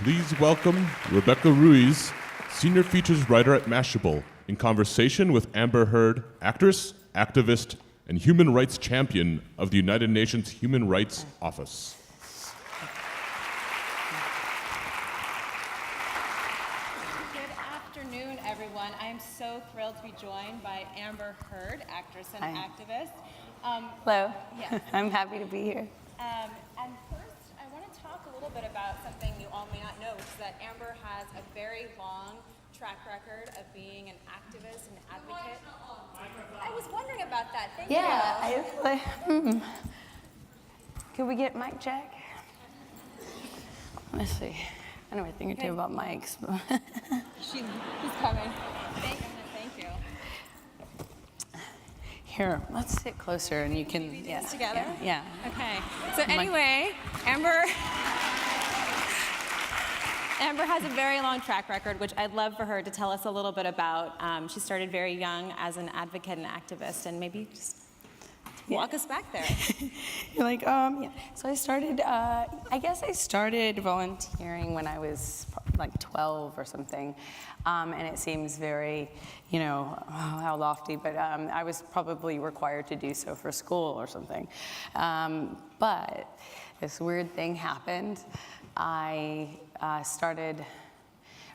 Please welcome Rebecca Ruiz, senior features writer at Mashable, in conversation with Amber Heard, actress, activist, and human rights champion of the United Nations Human Rights Office. Good afternoon, everyone. I am so thrilled to be joined by Amber Heard, actress and activist. Hello. Yes. I'm happy to be here. And first, I want to talk a little bit about something you all may not know, which is that Amber has a very long track record of being an activist and advocate. I was wondering about that. Thank you. Could we get mic check? Let's see. I know a thing or two about mics. He's coming. Thank you. Here, let's sit closer and you can. We do this together? Yeah. Okay. So anyway, Amber has a very long track record, which I'd love for her to tell us a little bit about. She started very young as an advocate and activist, and maybe just walk us back there. You're like, yeah. So I started, I guess I started volunteering when I was like 12 or something. And it seems very, how lofty, but I was probably required to do so for school or something. But this weird thing happened. I started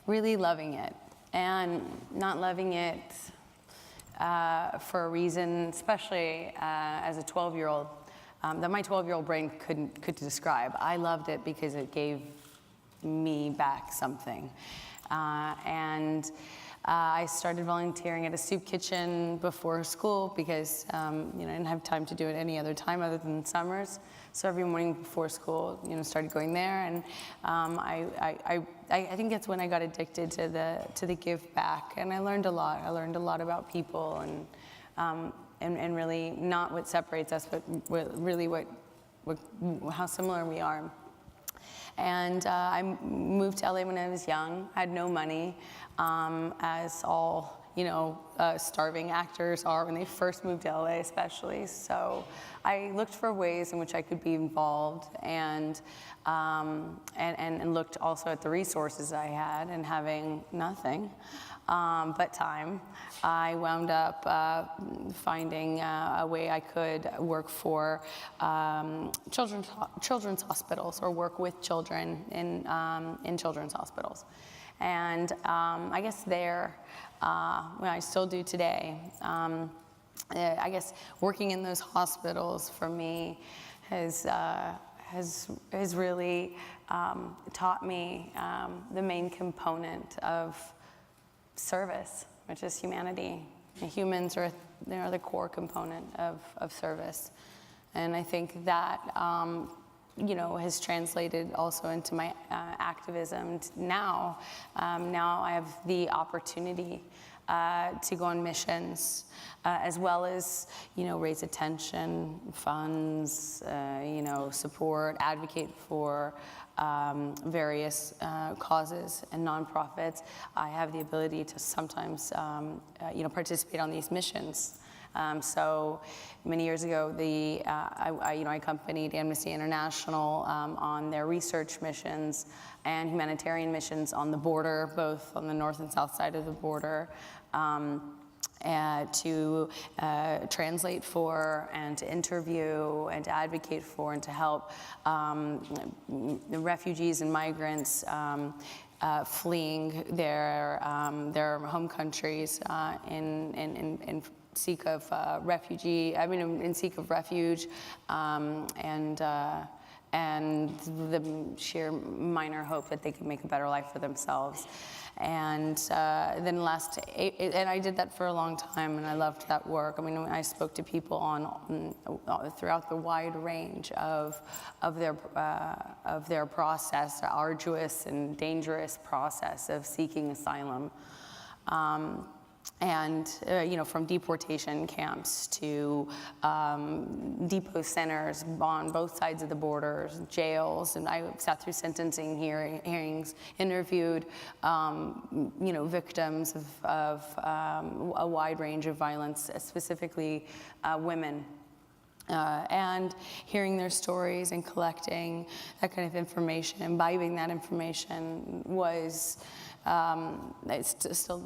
really loving it, and not loving it for a reason, especially as a 12-year-old, that my 12-year-old brain could describe. I loved it because it gave me back something. And I started volunteering at a soup kitchen before school because I didn't have time to do it any other time other than summers. So every morning before school, started going there, and I think that's when I got addicted to the give back, and I learned a lot. I learned a lot about people, and really not what separates us, but really how similar we are. And I moved to LA when I was young. I had no money, as all starving actors are when they first move to LA, especially. So I looked for ways in which I could be involved, and looked also at the resources I had, and having nothing but time, I wound up finding a way I could work for children's hospitals, or work with children in children's hospitals. And I guess I still do today. I guess working in those hospitals for me has really taught me the main component of service, which is humanity. Humans are the core component of service, and I think that has translated also into my activism. Now I have the opportunity to go on missions, as well as raise attention, funds, support, advocate for various causes and nonprofits. I have the ability to sometimes participate on these missions. So many years ago, I accompanied Amnesty International on their research missions and humanitarian missions on the border, both on the north and south side of the border, to translate for, and to interview, and to advocate for, and to help the refugees and migrants fleeing their home countries in seek of in seek of refuge, and the sheer minor hope that they could make a better life for themselves. And then and I did that for a long time, and I loved that work. I spoke to people throughout the wide range of their process, the arduous and dangerous process of seeking asylum. And from deportation camps to depot centers on both sides of the borders, jails, and I sat through sentencing hearings, interviewed victims of a wide range of violence, specifically women And hearing their stories and collecting that kind of information, imbibing that information was, it's still,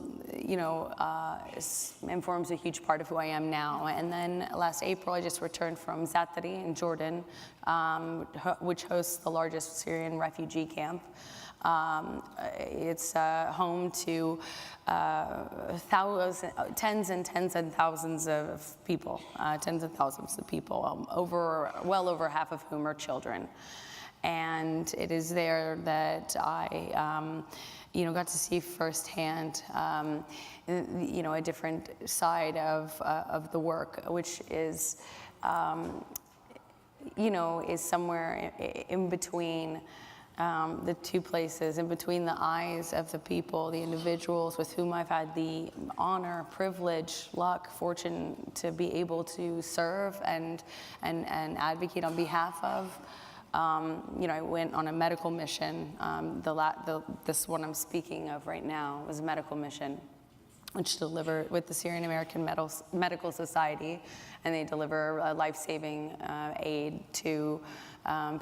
informs a huge part of who I am now. And then last April, I just returned from Zaatari in Jordan, which hosts the largest Syrian refugee camp. It's home to tens and thousands of people, well over half of whom are children. And it is there that I, got to see firsthand, a different side of the work, which is, is somewhere in between the two places, in between the eyes of the people, the individuals with whom I've had the honor, privilege, luck, fortune to be able to serve and advocate on behalf of. I went on a medical mission. This one I'm speaking of right now was a medical mission, which delivered with the Syrian American Medical Society, and they deliver life-saving aid to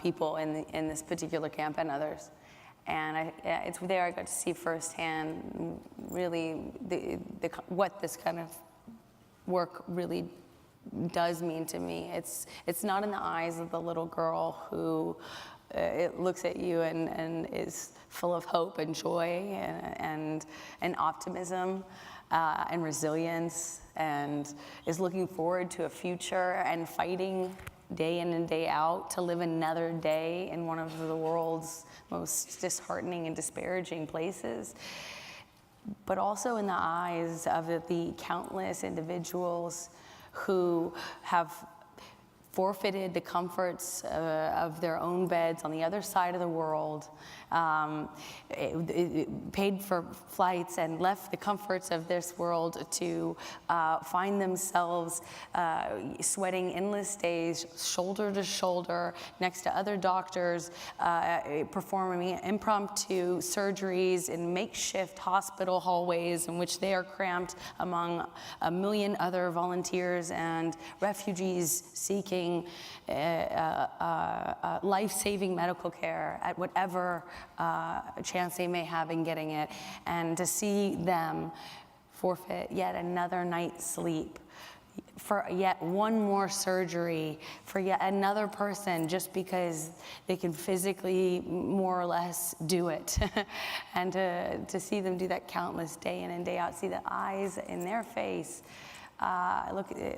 people in this particular camp and others. And it's there I got to see firsthand really what this kind of work really does mean to me. It's not in the eyes of the little girl who it looks at you and is full of hope and joy and optimism and resilience, and is looking forward to a future and fighting day in and day out to live another day in one of the world's most disheartening and disparaging places. But also in the eyes of the countless individuals who have forfeited the comforts of their own beds on the other side of the world, paid for flights and left the comforts of this world to find themselves sweating endless days, shoulder to shoulder, next to other doctors, performing impromptu surgeries in makeshift hospital hallways in which they are cramped among a million other volunteers and refugees seeking life-saving medical care at whatever chance they may have in getting it, and to see them forfeit yet another night's sleep for yet one more surgery for yet another person just because they can physically more or less do it. And to see them do that countless day in and day out, see the eyes in their face,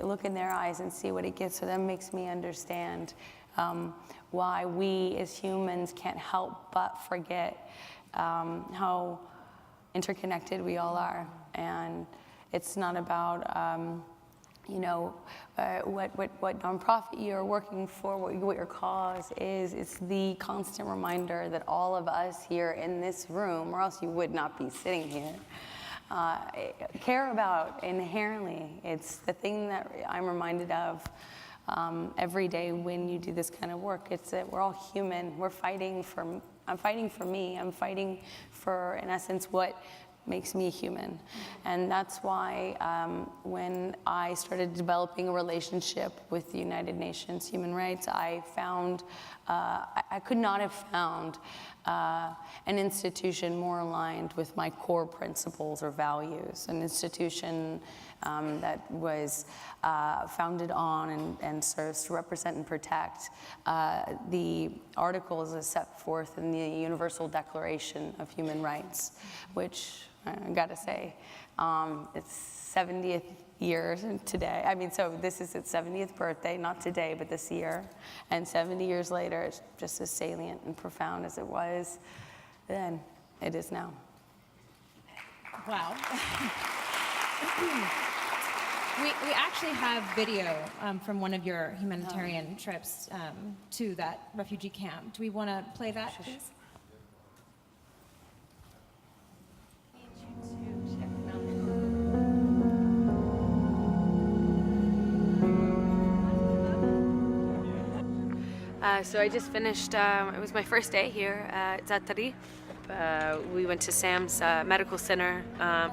look in their eyes and see what it gets for them, makes me understand why we as humans can't help but forget how interconnected we all are. And it's not about what nonprofit you're working for, what your cause is. It's the constant reminder that all of us here in this room, or else you would not be sitting here, care about inherently. It's the thing that I'm reminded of every day when you do this kind of work. It's that we're all human. I'm fighting for me. I'm fighting for, in essence, what makes me human. And that's why when I started developing a relationship with the United Nations Human Rights, I found, I could not have found an institution more aligned with my core principles or values, an institution that was founded on and serves to represent and protect the articles as set forth in the Universal Declaration of Human Rights, which I gotta say, it's 70th year today. I mean, so this is its 70th birthday, not today, but this year. And 70 years later, it's just as salient and profound as it was then. It is now. Wow. We actually have video from one of your humanitarian trips to that refugee camp. Do we want to play that, please? So I just finished, it was my first day here at Zaatari. We went to Sam's medical center.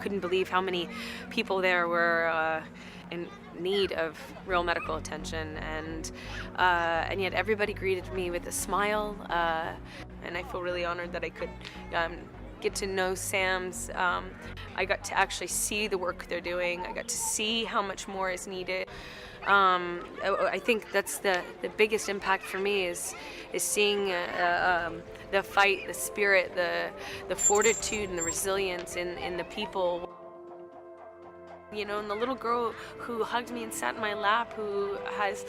Couldn't believe how many people there were need of real medical attention, and yet everybody greeted me with a smile, and I feel really honored that I could get to know Sam's. I got to actually see the work they're doing. I got to see how much more is needed. I think that's the biggest impact for me is seeing the fight, the spirit, the fortitude and the resilience in the people. You know, and the little girl who hugged me and sat in my lap, who has,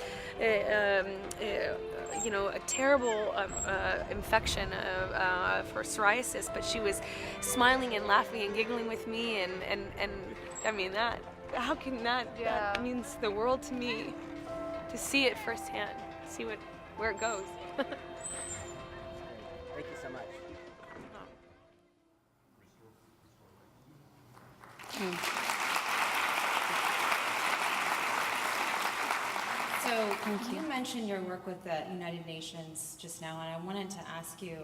you know, a terrible infection for psoriasis, but she was smiling and laughing and giggling with me, and I mean, how can that means the world to me, to see it firsthand, see where it goes. Thank you so much. So you mentioned your work with the United Nations just now, and I wanted to ask you,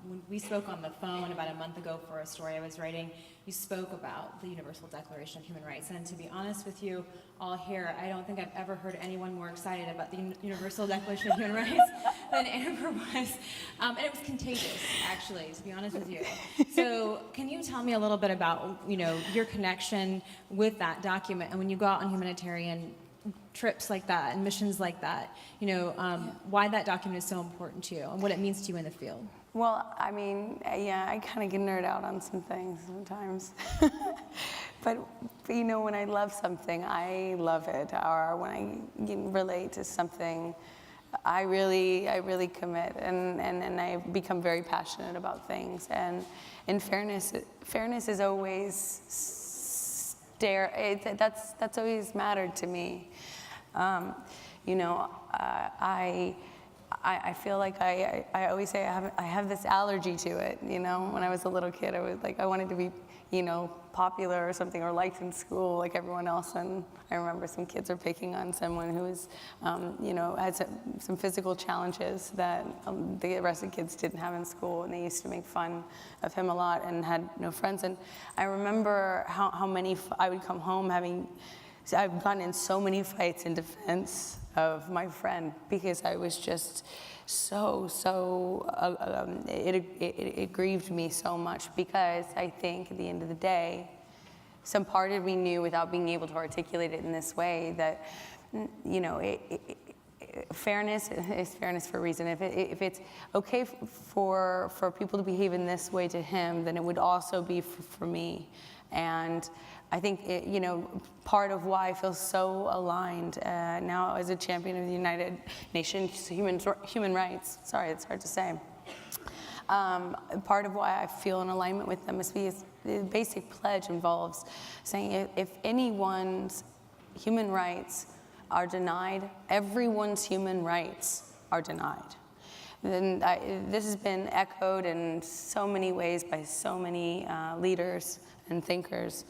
when we spoke on the phone about a month ago for a story I was writing, you spoke about the Universal Declaration of Human Rights, and to be honest with you all here, I don't think I've ever heard anyone more excited about the Universal Declaration of Human Rights than Amber was, and it was contagious, actually, to be honest with you. So can you tell me a little bit about, you know, your connection with that document, and when you go out on humanitarian trips like that and missions like that, you know, why that document is so important to you and what it means to you in the field? Well, I mean, yeah, I kind of get nerd out on some things sometimes. but you know, when I love something, I love it. Or when I can relate to something, I really commit, and I become very passionate about things. And in fairness is always that's always mattered to me. You know, I feel like I always say I have this allergy to it. You know, when I was a little kid, I wanted to be, you know, popular or something, or liked in school like everyone else. And I remember some kids were picking on someone who was, you know, had some physical challenges that the rest of the kids didn't have in school, and they used to make fun of him a lot and had no friends. And I remember how many I would come home having. So I've gotten in so many fights in defense of my friend because I was just it grieved me so much, because I think at the end of the day, some part of me knew, without being able to articulate it in this way, that, you know, fairness is fairness for a reason. If it's okay for people to behave in this way to him, then it would also be for me. And I think, you know, part of why I feel so aligned now as a champion of the United Nations human rights, sorry, it's hard to say. Part of why I feel in alignment with them is because the basic pledge involves saying if anyone's human rights are denied, everyone's human rights are denied. And this has been echoed in so many ways by so many leaders and thinkers.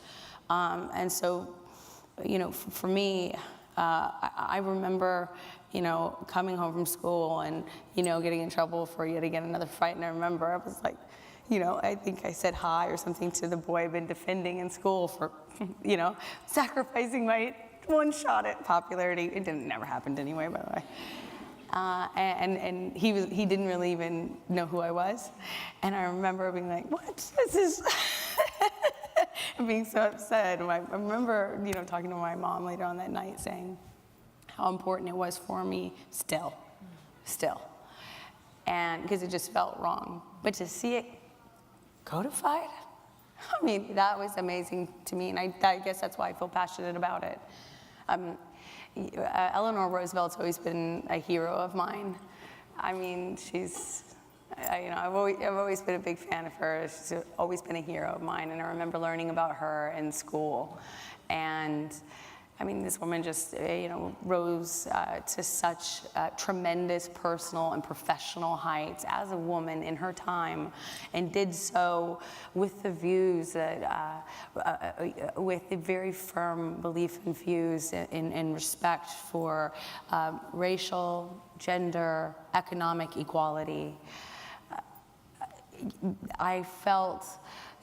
And so, you know, for me, I remember, you know, coming home from school and, you know, getting in trouble for yet again another fight. And I remember I was like, you know, I think I said hi or something to the boy I've been defending in school for, you know, sacrificing my one shot at popularity. It never happened anyway, by the way. And he didn't really even know who I was. And I remember being like, what? This is... and being so upset. I remember, you know, talking to my mom later on that night saying how important it was for me still. And because it just felt wrong. But to see it codified, I mean, that was amazing to me. And I guess that's why I feel passionate about it. Eleanor Roosevelt's always been a hero of mine. I mean, she's... you know, I've always been a big fan of her. She's always been a hero of mine, and I remember learning about her in school. And I mean, this woman just, you know, rose to such tremendous personal and professional heights as a woman in her time, and did so with the views that, with a very firm belief and views in respect for racial, gender, economic equality. I felt,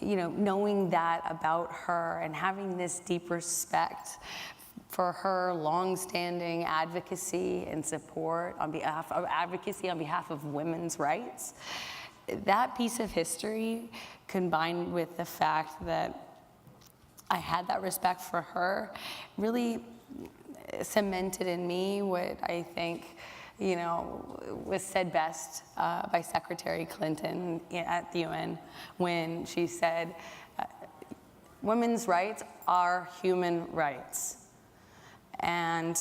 you know, knowing that about her and having this deep respect for her long-standing advocacy and support on behalf of women's rights. That piece of history, combined with the fact that I had that respect for her, really cemented in me what I think, was said best by Secretary Clinton at the UN when she said, women's rights are human rights. And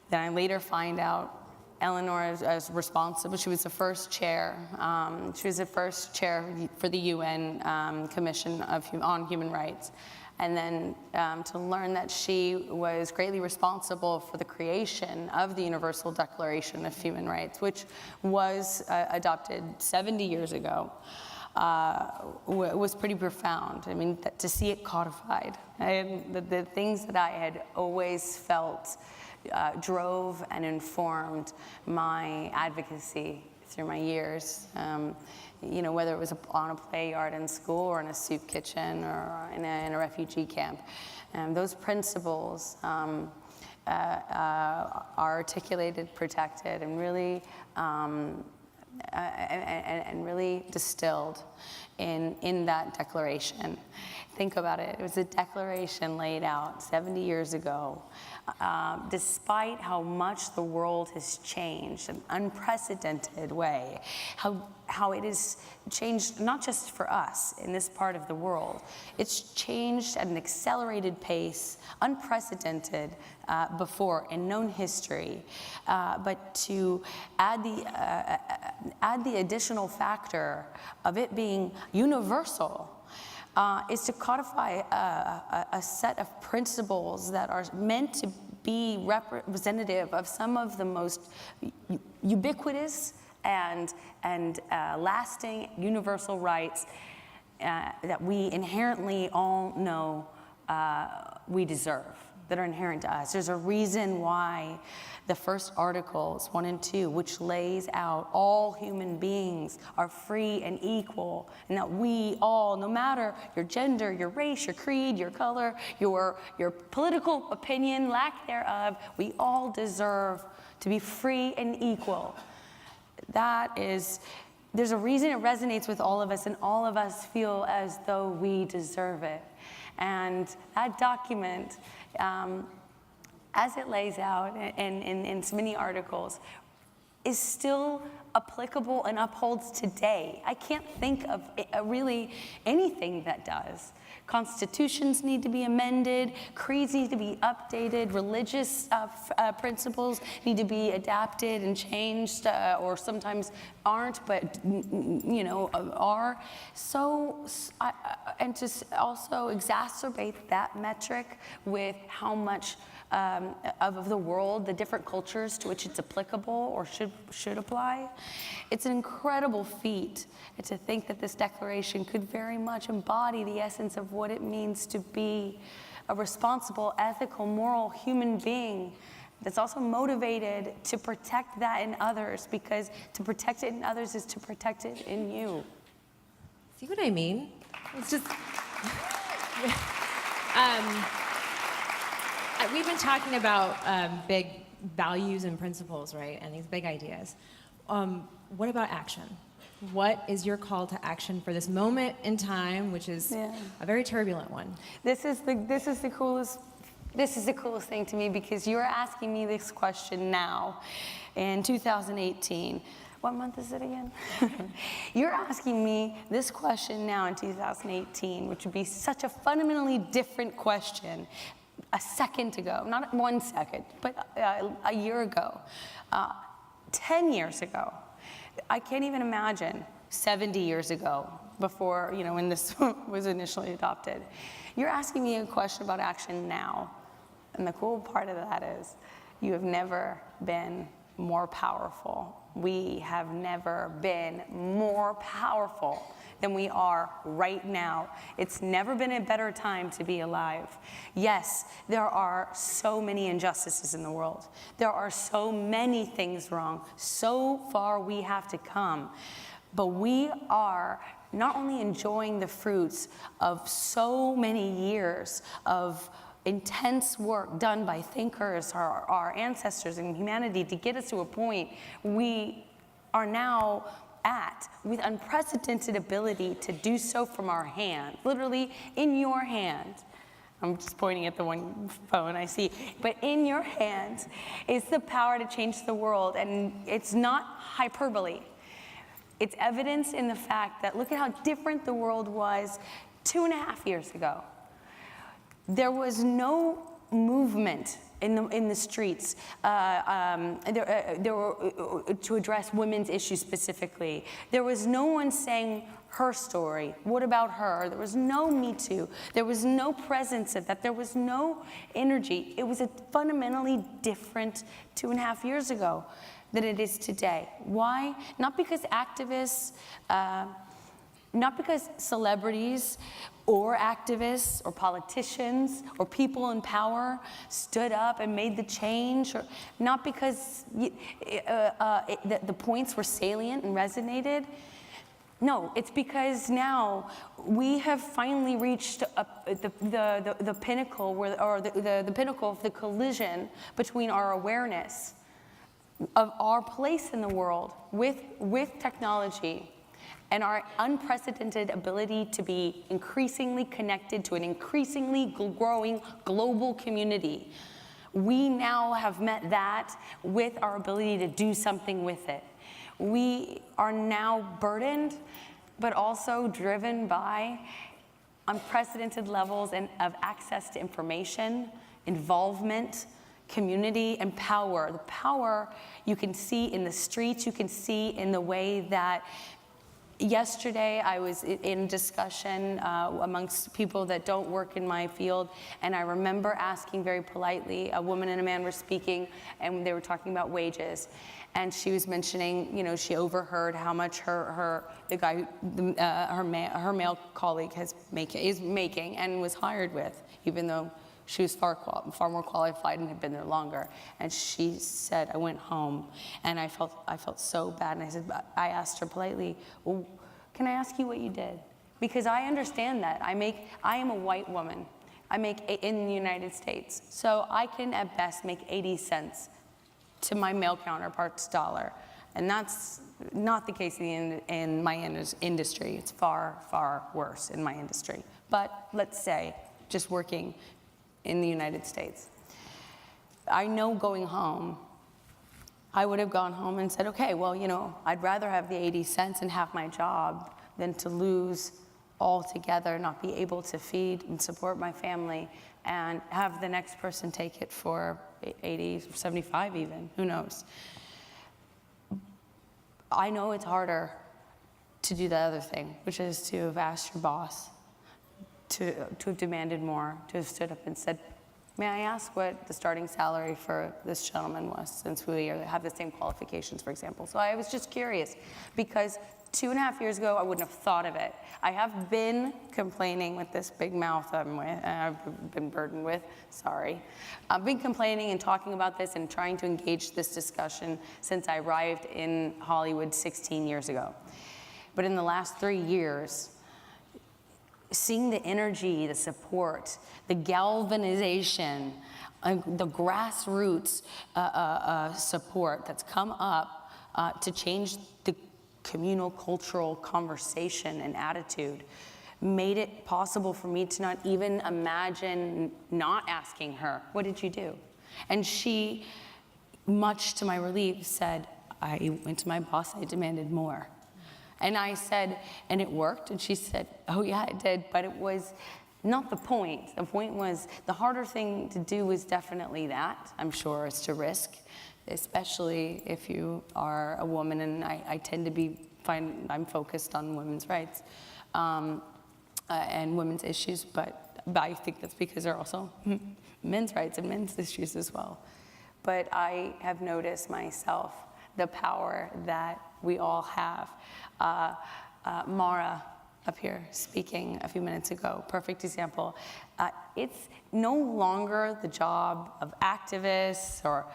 then I later find out Eleanor is responsible. She was the first chair. She was the first chair for the UN Commission on Human Rights. And then to learn that she was greatly responsible for the creation of the Universal Declaration of Human Rights, which was adopted 70 years ago, was pretty profound. I mean, to see it codified. And the things that I had always felt drove and informed my advocacy through my years. Whether it was on a play yard in school or in a soup kitchen or in a refugee camp. Those principles are articulated, protected, and really distilled in that declaration. Think about it. It was a declaration laid out 70 years ago. Despite how much the world has changed in an unprecedented way, how it has changed not just for us in this part of the world, it's changed at an accelerated pace, unprecedented before in known history. But to add the additional factor of it being universal, is to codify a set of principles that are meant to be representative of some of the most ubiquitous and lasting universal rights that we inherently all know we deserve, that are inherent to us. There's a reason why the first articles, 1 and 2, which lays out all human beings are free and equal, and that we all, no matter your gender, your race, your creed, your color, your political opinion, lack thereof, we all deserve to be free and equal. There's a reason it resonates with all of us, and all of us feel as though we deserve it. And that document, as it lays out in so many articles, is still applicable and upholds today. I can't think of really anything that does. Constitutions need to be amended, creeds need to be updated, religious principles need to be adapted and changed, or sometimes aren't, but are. And to also exacerbate that metric with how much of the world, the different cultures to which it's applicable or should apply. It's an incredible feat to think that this declaration could very much embody the essence of what it means to be a responsible, ethical, moral human being that's also motivated to protect that in others, because to protect it in others is to protect it in you. See what I mean? It's just... we've been talking about big values and principles, right? And these big ideas. What about action? What is your call to action for this moment in time, which is a very turbulent one? This is the coolest thing to me, because you're asking me this question now in 2018. What month is it again? You're asking me this question now in 2018, which would be such a fundamentally different question a second ago, not 1 second, but a year ago, 10 years ago. I can't even imagine 70 years ago, before, when this was initially adopted. You're asking me a question about action now. And the cool part of that is you have never been more powerful. We have never been more powerful than we are right now. It's never been a better time to be alive. Yes, there are so many injustices in the world. There are so many things wrong. So far we have to come. But we are not only enjoying the fruits of so many years of intense work done by thinkers, our ancestors in humanity to get us to a point we are now at with unprecedented ability to do so from our hand, literally in your hand. I'm just pointing at the one phone I see, but in your hands is the power to change the world, and it's not hyperbole. It's evidence in the fact that look at how different the world was 2.5 years ago. There was no movement in the streets to address women's issues specifically. There was no one saying her story. What about her? There was no Me Too. There was no presence of that. There was no energy. It was a fundamentally different 2.5 years ago than it is today. Why? Not because activists, not because celebrities or activists or politicians or people in power stood up and made the change, or not because the points were salient and resonated. No, it's because now we have finally reached the pinnacle, the pinnacle of the collision between our awareness of our place in the world with technology and our unprecedented ability to be increasingly connected to an increasingly growing global community. We now have met that with our ability to do something with it. We are now burdened, but also driven by unprecedented levels of access to information, involvement, community, and power. The power you can see in the streets, you can see in the way that yesterday I was in discussion amongst people that don't work in my field, and I remember asking very politely, a woman and a man were speaking, and they were talking about wages. And she was mentioning, you know, she overheard how much her male colleague is making and was hired with, even though she was far more qualified and had been there longer. And she said, I went home and I felt so bad. And I asked her politely, well, can I ask you what you did? Because I understand that. I am a white woman. I make in the United States. So I can at best make 80 cents to my male counterpart's dollar. And that's not the case in my industry. It's far, far worse in my industry. But let's say, just working in the United States. I know going home, I would have gone home and said, okay, well, you know, I'd rather have the 80 cents and have my job than to lose altogether, not be able to feed and support my family, and have the next person take it for 80, 75 even, who knows. I know it's harder to do the other thing, which is to have asked your boss, to have demanded more, to have stood up and said, may I ask what the starting salary for this gentleman was, since we have the same qualifications, for example. So I was just curious, because 2.5 years ago, I wouldn't have thought of it. I have been complaining with this big mouth I've been burdened with, sorry. I've been complaining and talking about this and trying to engage this discussion since I arrived in Hollywood 16 years ago. But in the last 3 years, seeing the energy, the support, the galvanization, the grassroots support that's come up to change the communal cultural conversation and attitude made it possible for me to not even imagine not asking her, what did you do? And she, much to my relief, said, I went to my boss, I demanded more. And I said, and it worked? And she said, oh yeah, it did, but it was not the point. The point was, the harder thing to do was definitely that, I'm sure, is to risk, especially if you are a woman, and I tend to I'm focused on women's rights and women's issues, but I think that's because there are also men's rights and men's issues as well. But I have noticed myself the power that we all have. Mara up here speaking a few minutes ago, perfect example. It's no longer the job of activists or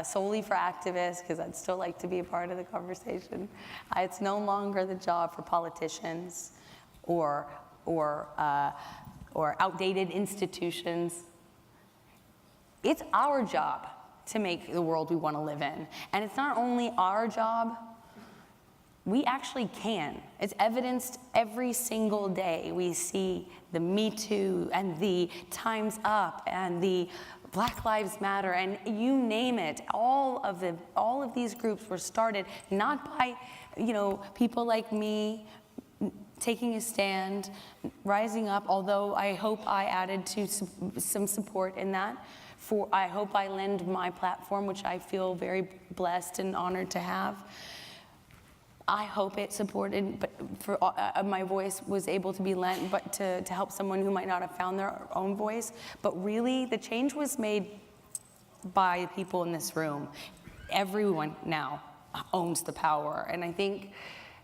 solely for activists, because I'd still like to be a part of the conversation. It's no longer the job for politicians or or outdated institutions. It's our job to make the world we want to live in. And it's not only our job, we actually can. It's evidenced every single day. We see the Me Too and the Time's Up and the Black Lives Matter, and you name it. All of these groups were started not by, people like me taking a stand, rising up, although I hope I added to some support in that. I hope I lend my platform, which I feel very blessed and honored to have. I hope it supported, but my voice was able to be lent, but to help someone who might not have found their own voice. But really, the change was made by people in this room. Everyone now owns the power, and I think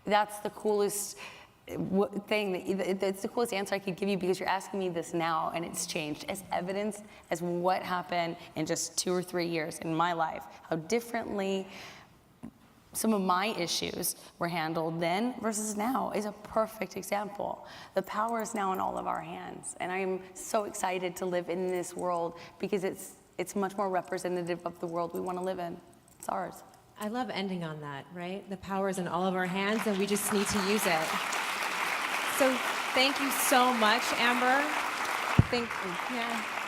that's the coolest that's the coolest answer I could give you, because you're asking me this now, and it's changed as evidence as what happened in just 2 or 3 years in my life, how differently some of my issues were handled then versus now is a perfect example. The power is now in all of our hands, and I'm so excited to live in this world because it's much more representative of the world we want to live in. It's ours. I love ending on that, right? The power is in all of our hands, and we just need to use it. So thank you so much, Amber. Yeah.